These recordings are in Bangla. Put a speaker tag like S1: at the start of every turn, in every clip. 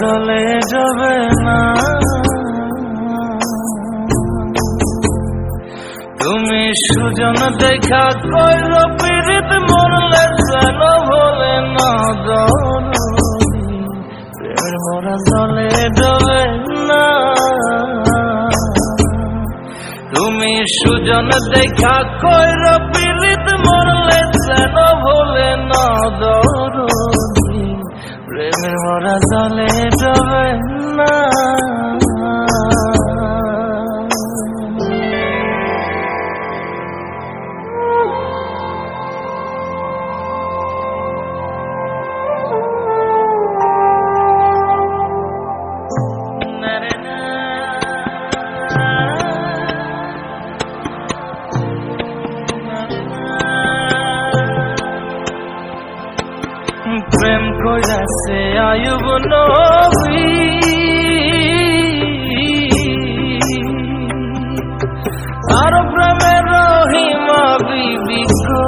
S1: জলে যাবে না। তুমি সুজন দেখা কইর পীড়িত মরলে যেন ভোলে না দরদি, প্রেমের মরা জলে যাবে না। তুমি সুজন দেখা কইর পীড়িত মরলে যেন ভোলে না দরদি, প্রেমের মরা জলে যাবে না। প্রেম কইরাছে আয়ুব নবী, আর প্রেমের রহিমা বিবি গো,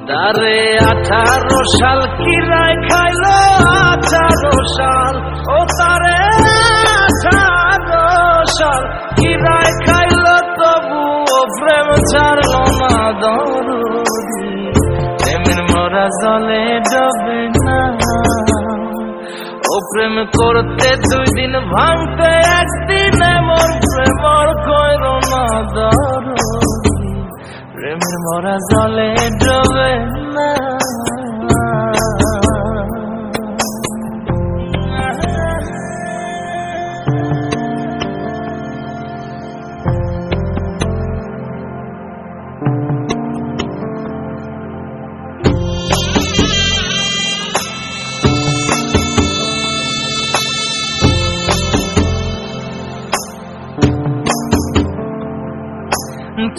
S1: তারে 18 সাল কিরায় খাইল 18 সাল, ও তারে 18 সাল কিরায় খাইল, তবু ও প্রেম ছাড়ল না দরদি, প্রেমের মরা জলে যাবে না। ও প্রেম করতে 2 দিন ভাঙতে 1 দিন, এমন প্রেমর কইর না দরদি, প্রেমের মরা জলে যাবে না।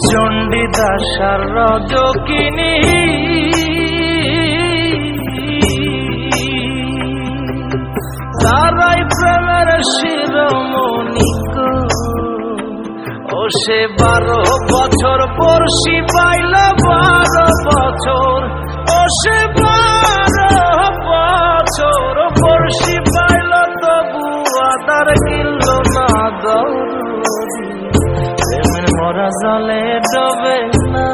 S1: চণ্ডীদাস আর রজকিনী, তারাই প্রেমের শিরোমণি গো, ও সে 12 বছর বর্ষি পাইল 12 বছর, ও সে 12 বছর বর্ষি পাইল, তবু আদার গিল না দরদি, প্রেমের মরা জলে যাবে না।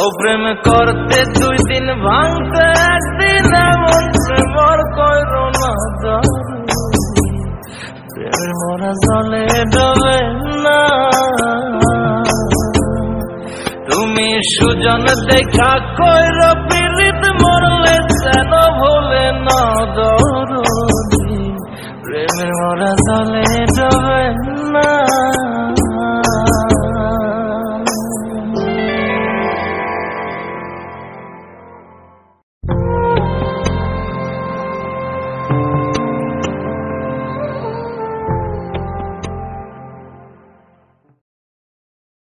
S1: ও প্রেম করতে 2 দিন ভাঙতে 1 দিন, এমন প্রেমর কইর না দরদি, প্রেমের মরা জলে যাবে না। তুমি সুজন দেখা কইর পীড়িত মরলে যেন ভোলে না দরদি, প্রেমের মরা জলে